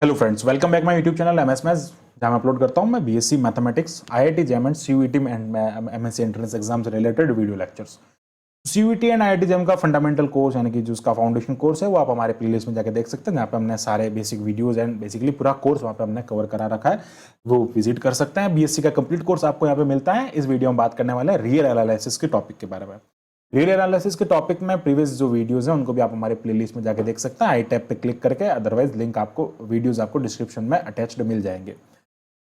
Hello friends, welcome back my YouTube channel MS maths, जहाँ मैं upload करता हूँ मैं BSc mathematics, IIT JEE and CUET and MSc entrance exam से related video lectures. CUET and IIT JEE का fundamental course यानी कि जो उसका फाउंडेशन कोर्स है वो आप हमारे प्लेलिस्ट में जाकर देख सकते हैं, जहाँ पे हमने सारे बेसिक वीडियोस एंड बेसिकली पूरा कोर्स वहाँ पे हमने कवर करा रखा है, वो विजिट कर सकते हैं। बीएससी का कंप्लीट कोर्स आपको यहाँ पे मिलता है। इस वीडियो में बात करने वाले हैं रियल एनालिसिस के टॉपिक के बारे में। रियल एनालिसिस के टॉपिक में प्रीवियस जो वीडियोस हैं उनको भी आप हमारे प्लेलिस्ट में जाके देख सकते हैं, आई टैब पे क्लिक करके। अदरवाइज लिंक आपको वीडियोस आपको डिस्क्रिप्शन में अटैच्ड मिल जाएंगे।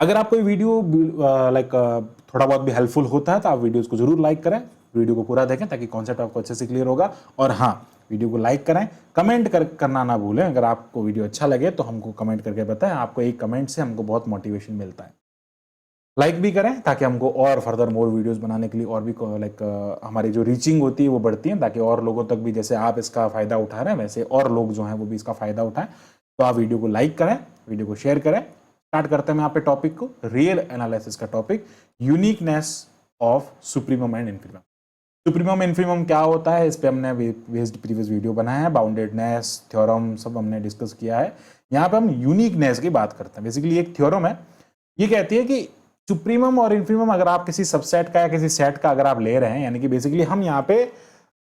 अगर आपको ये वीडियो थोड़ा बहुत भी हेल्पफुल होता है तो आप वीडियोस को जरूर लाइक करें, वीडियो को पूरा देखें ताकि कॉन्सेप्ट आपको अच्छे से क्लियर होगा। और हाँ, वीडियो को लाइक करें, कमेंट करना ना भूलें। अगर आपको वीडियो अच्छा लगे तो हमको कमेंट करके बताएं, आपको एक कमेंट से हमको बहुत मोटिवेशन मिलता है। लाइक भी करें ताकि हमको और फर्दर मोर वीडियोस बनाने के लिए और भी हमारी जो रीचिंग होती है वो बढ़ती है, ताकि और लोगों तक भी, जैसे आप इसका फ़ायदा उठा रहे हैं वैसे और लोग जो हैं वो भी इसका फ़ायदा उठाएं। तो आप वीडियो को लाइक करें, वीडियो को शेयर करें। स्टार्ट करते हैं यहाँ पे टॉपिक को, रियल एनालिसिस का topic, uniqueness of supremum and infimum. Supremum infimum क्या होता है, इस पर हमने प्रीवियस वीडियो बनाया है, बाउंडेडनेस थ्योरम सब हमने डिस्कस किया है। यहाँ पे हम यूनिकनेस की बात करते हैं। बेसिकली एक थ्योरम है, ये कहती है कि सुप्रीमम और इन्फीमम अगर आप किसी सबसेट का या किसी सेट का अगर आप ले रहे हैं, यानी कि बेसिकली हम यहाँ पे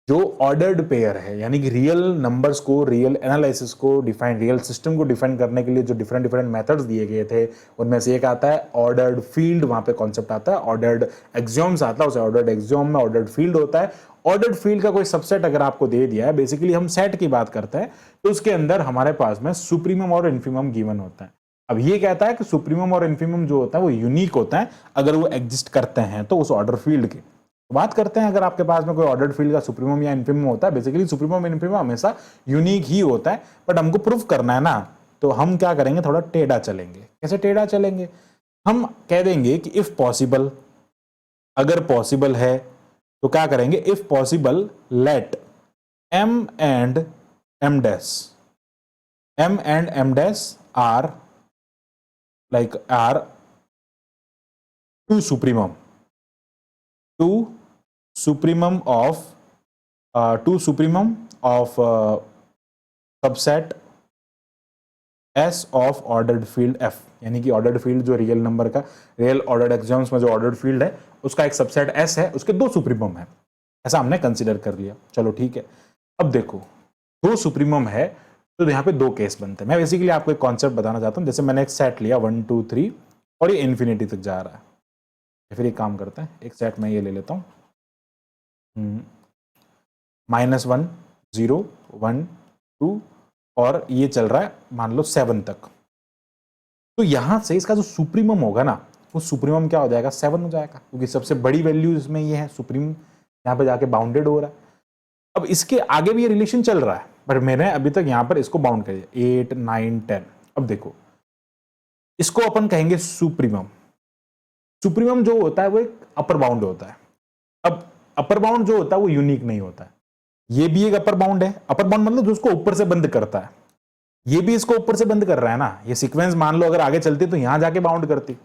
जो ऑर्डर्ड पेयर है, यानी कि रियल नंबर्स को, रियल एनालिसिस को डिफाइन, रियल सिस्टम को डिफाइन करने के लिए जो डिफरेंट डिफरेंट मेथड्स दिए गए थे, उनमें से एक आता है ऑर्डर्ड फील्ड। वहां पे कॉन्सेप्ट आता है ऑर्डर्ड एक्सियोम्स आता है, उसे ऑर्डर्ड एक्सियोम में ऑर्डर्ड फील्ड होता है। ऑर्डर्ड फील्ड का कोई सबसेट अगर आपको दे दिया है, बेसिकली हम सेट की बात करते हैं, तो उसके अंदर हमारे पास में सुप्रीमम और इन्फीमम गिवन होता है। अब ये कहता है कि सुप्रीमम और इन्फीमम जो होता है वो यूनिक होता है अगर वो एग्जिस्ट करते हैं तो उस ऑर्डर फील्ड के। बात करते हैं अगर आपके पास में कोई ऑर्डर्ड फील्ड का सुप्रीमम या इन्फीमम होता है, बेसिकली सुप्रीमम इन्फीमम हमेशा यूनिक ही होता है, बट हमको प्रूफ करना है ना, तो हम क्या करेंगे, थोड़ा टेढ़ा चलेंगे। कैसे टेढ़ा चलेंगे? हम कह देंगे कि इफ पॉसिबल, अगर पॉसिबल है तो क्या करेंगे, if possible let m and m dash are two supremum of subset S of ordered field F, यानी कि ऑर्डर्ड फील्ड जो रियल नंबर का, रियल ऑर्डर्ड एक्सियोम्स में जो ऑर्डर्ड फील्ड है उसका एक सबसेट S है, उसके दो सुप्रीमम है, ऐसा हमने कंसीडर कर लिया। चलो ठीक है। अब देखो, दो सुप्रीमम है तो यहाँ पे दो केस बनते हैं। मैं बेसिकली आपको एक कॉन्सेप्ट बताना चाहता हूँ। जैसे मैंने एक सेट लिया 1 2 3 और ये इन्फिनिटी तक जा रहा है, फिर एक काम करते हैं, एक सेट मैं ये ले लेता हूँ, -1 0 1 2 और ये चल रहा है मान लो 7 तक। तो यहां से इसका जो सुप्रीमम होगा ना, वो सुप्रीमम क्या हो जाएगा, 7 हो जाएगा, क्योंकि सबसे बड़ी वैल्यू इसमें ये है, सुप्रीम यहाँ पे जाके बाउंडेड हो रहा है। अब इसके आगे भी ये रिलेशन चल रहा है, पर मैंने अभी तक यहां पर इसको बाउंड कर दिया 8 9 10। अब देखो, इसको अपन कहेंगे सुप्रीमम। सुप्रीमम जो होता है वो एक अपर बाउंड होता है। अब अपर बाउंड जो होता है वो यूनिक नहीं होता है। ये भी एक अपर बाउंड है। अपर बाउंड मतलब जो उसको ऊपर से बंद करता है, ये भी इसको ऊपर से बंद कर रहा है ना। ये सीक्वेंस मान लो अगर आगे चलती तो यहां जाके बाउंड करती।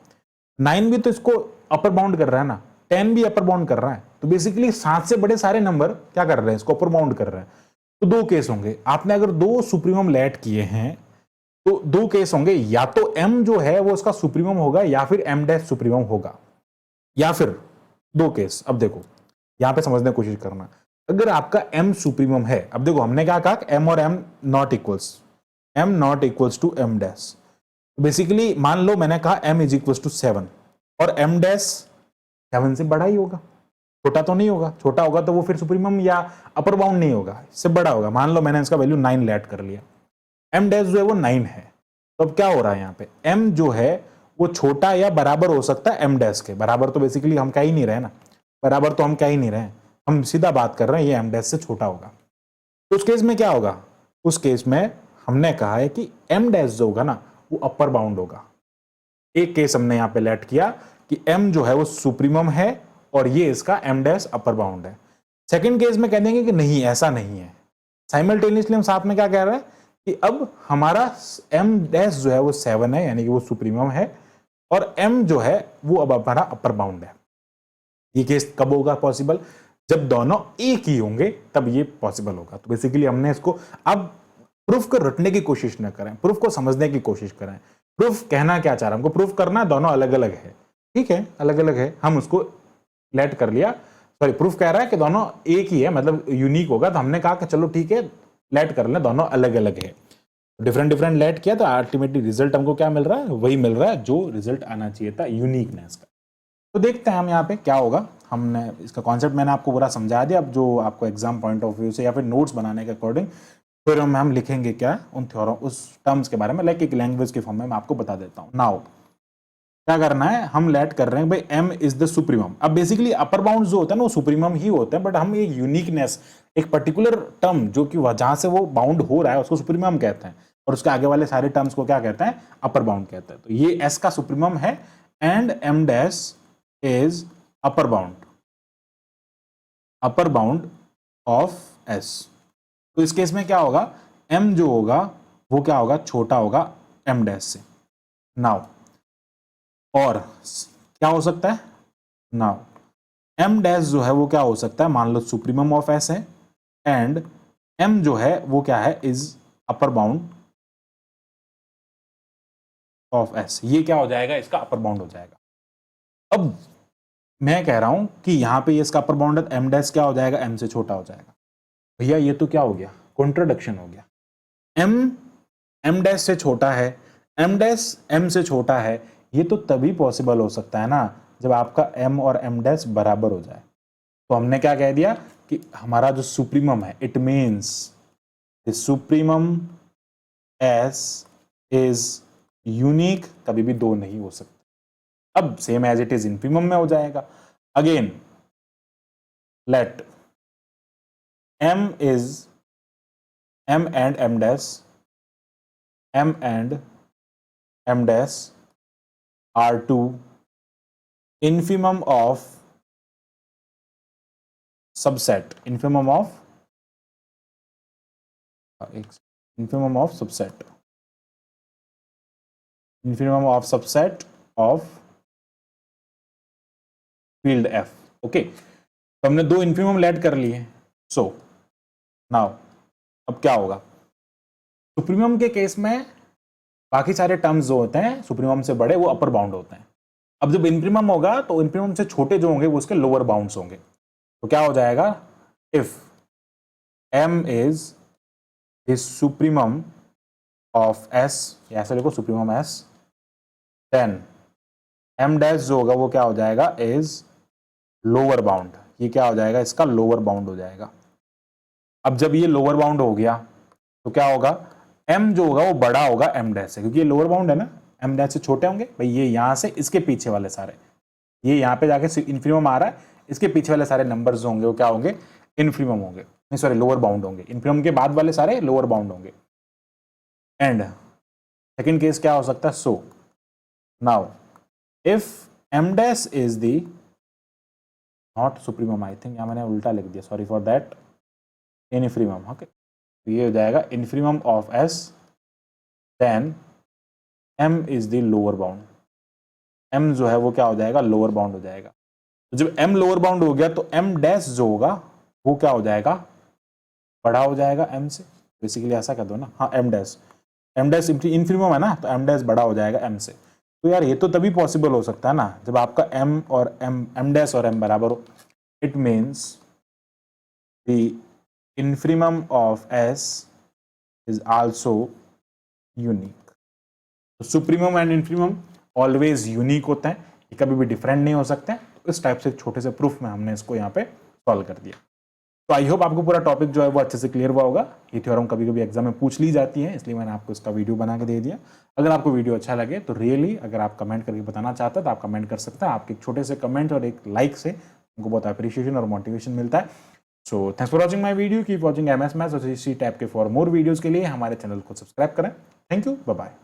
9 भी तो इसको अपर बाउंड कर रहा है ना, 10 भी अपर बाउंड कर रहा है। तो बेसिकली 7 से बड़े सारे नंबर क्या कर रहे हैं, इसको अपर बाउंड कर रहे हैं। तो दो केस होंगे। आपने अगर दो सुप्रीमम लेट किए हैं तो दो केस होंगे, या तो m जो है वो उसका सुप्रीमम होगा या फिर m डैश सुप्रीमम होगा, या फिर दो केस। अब देखो यहां पे समझने की कोशिश करना, अगर आपका m सुप्रीमम है, अब देखो हमने क्या कहा, m और m not equals to m dash. Basically मान लो मैंने कहा m इज इक्वल्स टू 7 और m डैश 7 से बड़ा ही होगा, छोटा तो नहीं होगा। छोटा होगा तो वो फिर सुप्रीमम या अपर बाउंड नहीं होगा, इससे बड़ा होगा। मान लो मैंने इसका वैल्यू 9 लेट कर लिया, m डैश जो है वो 9 है। तो अब क्या हो रहा है यहाँ पे, m जो है वो छोटा या बराबर हो सकता है m डैश के। बराबर तो बेसिकली हम कह ही नहीं रहे ना, बराबर तो हम कह ही नहीं रहे, हम सीधा बात कर रहे हैं ये m डैश से छोटा होगा। तो उस केस में क्या होगा, उस केस में हमने कहा है कि m डैश जो होगा ना वो अपर बाउंड होगा। एक केस हमने यहाँ पे लेट किया कि m जो है वो सुप्रीमम है और ये इसका m डैश अपर बाउंड है। सेकंड केस में कह देंगे कि नहीं, ऐसा नहीं है। साइमल्टेनियसली हम साथ में क्या कह रहे हैं कि अब हमारा m डैश जो है वो 7 है, यानी कि वो सुप्रीमम है, और m जो है वो अब हमारा अपर बाउंड है। ये केस कब होगा पॉसिबल, जब दोनों एक ही होंगे तब ये पॉसिबल होगा। तो बेसिकली हमने इसको, अब प्रूफ को रटने की कोशिश न करें, प्रूफ को समझने की कोशिश करें। प्रूफ कहना क्या चाह रहा है, हमको प्रूफ करना है, दोनों अलग अलग है, ठीक है, अलग अलग है, हम उसको लेट कर लिया। सॉरी, प्रूफ कह रहा है कि दोनों एक ही है, मतलब यूनिक होगा, तो हमने कहा कि चलो ठीक है लेट कर लें, दोनों अलग अलग है। डिफरेंट डिफरेंट लेट किया तो अल्टीमेटली रिजल्ट हमको क्या मिल रहा है, वही मिल रहा है जो रिजल्ट आना चाहिए था, यूनिकनेस का। तो देखते हैं हम यहाँ पे क्या होगा। हमने इसका कॉन्सेप्ट मैंने आपको पूरा समझा दिया। अब जो आपको एग्जाम पॉइंट ऑफ व्यू से या फिर नोट्स बनाने के अकॉर्डिंग फिर हम लिखेंगे क्या उन थ्योरम, उस टर्म्स के बारे में, लाइक एक लैंग्वेज के फॉर्म में मैं आपको बता देता हूँ। नाउ क्या करना है, हम लेट कर रहे हैं भाई m इज द सुप्रीमम। अब बेसिकली अपर बाउंड जो होता है ना वो सुप्रीमम ही होते हैं, बट हम एक यूनिकनेस, एक पर्टिकुलर टर्म जो कि जहां से वो बाउंड हो रहा है उसको सुप्रीमम कहते हैं, और उसके आगे वाले सारे टर्म्स को क्या कहते हैं, अपर बाउंड कहते हैं। तो ये s का सुप्रीमम है and m dash is upper bound of s। तो इस केस में क्या होगा, m जो होगा वो क्या होगा, छोटा होगा m डैश से। नाउ और क्या हो सकता है, नाउ m डैश जो है वो क्या हो सकता है, मान लो सुप्रीमम ऑफ s है एंड m जो है वो क्या है, is upper bound of s। ये क्या हो जाएगा, इसका अपर बाउंड हो जाएगा। अब मैं कह रहा हूं कि यहां पे इसका अपर बाउंड है, m डैश क्या हो जाएगा, m से छोटा हो जाएगा। भैया ये तो क्या हो गया, कॉन्ट्रडिक्शन हो गया। m डैश से छोटा है, m डैश m से छोटा है, ये तो तभी पॉसिबल हो सकता है ना जब आपका m और m डैश बराबर हो जाए। तो हमने क्या कह दिया कि हमारा जो सुप्रीमम है, it means the supremum s is unique, कभी भी दो नहीं हो सकते। अब सेम एज इट इज इंफीमम में हो जाएगा। Again let m is m and m dash are to infimum of subset, infimum of subset of field f। Okay, तो हमने दो इन्फिमम लेट कर लिए। सो नाउ अब क्या होगा, सुप्रीमम के केस में बाकी सारे टर्म्स जो होते हैं सुप्रीमम से बड़े वो अपर बाउंड होते हैं। अब जब इन्फीमम होगा तो इन्फीमम से छोटे जो होंगे वो उसके लोअर बाउंड्स होंगे। तो क्या हो जाएगा, if m is the supremum of s, या ऐसे लिखो supremum s, then m dash जो होगा वो क्या हो जाएगा, इज लोअर बाउंड। ये क्या हो जाएगा, इसका लोअर बाउंड हो जाएगा। अब जब ये लोअर बाउंड हो गया तो क्या होगा, m जो होगा वो बड़ा होगा m डैश से, क्योंकि ये लोअर बाउंड है ना, m डैश से छोटे होंगे भाई। ये यहां से इसके पीछे वाले सारे, ये यहाँ पे जाके इन्फीमम आ रहा है, इसके पीछे वाले सारे नंबर्स जो होंगे वो क्या होंगे, इन्फीमम होंगे, नहीं सॉरी लोअर बाउंड होंगे। इन्फीमम के बाद वाले सारे लोअर बाउंड होंगे। एंड सेकंड केस क्या हो सकता है, so now if m dash is the not supremum, I think यहाँ मैंने उल्टा लिख दिया, sorry for that, infimum. Okay, तो ये हो जाएगा infimum of s, then m is the lower bound. m जो है वो क्या हो जाएगा, लोअर बाउंड हो जाएगा। तो जब m लोअर बाउंड हो गया तो m डैश जो होगा वो क्या हो जाएगा, बड़ा हो जाएगा m से। बेसिकली ऐसा कर दो ना, हाँ m डैश इन्फीमम है ना, तो m डैश बड़ा हो जाएगा m से। तो यार ये तो तभी पॉसिबल हो सकता है ना जब आपका m और m डैश और m बराबर हो। It means the infimum of s is also unique. तो supremum and infimum always unique होते हैं, ये कभी भी डिफरेंट नहीं हो सकते। तो इस टाइप से छोटे से प्रूफ में हमने इसको यहाँ पे सॉल्व कर दिया। तो आई होप आपको पूरा टॉपिक जो है वो अच्छे से क्लियर हुआ होगा। ये थ्योरम कभी कभी एग्जाम में पूछ ली जाती है, इसलिए मैंने आपको इसका वीडियो बना के दे दिया। अगर आपको वीडियो अच्छा लगे तो रियली अगर आप कमेंट करके बताना चाहते हैं तो आप कमेंट कर सकते हैं। आपके एक छोटे से कमेंट और एक लाइक से हमको बहुत अप्रिशिएशन और मोटिवेशन मिलता है। So thanks for watching my video, keep watching MS maths और इसी टाइप के फॉर मोर वीडियोज के लिए हमारे चैनल को सब्सक्राइब करें। Thank you, bye bye.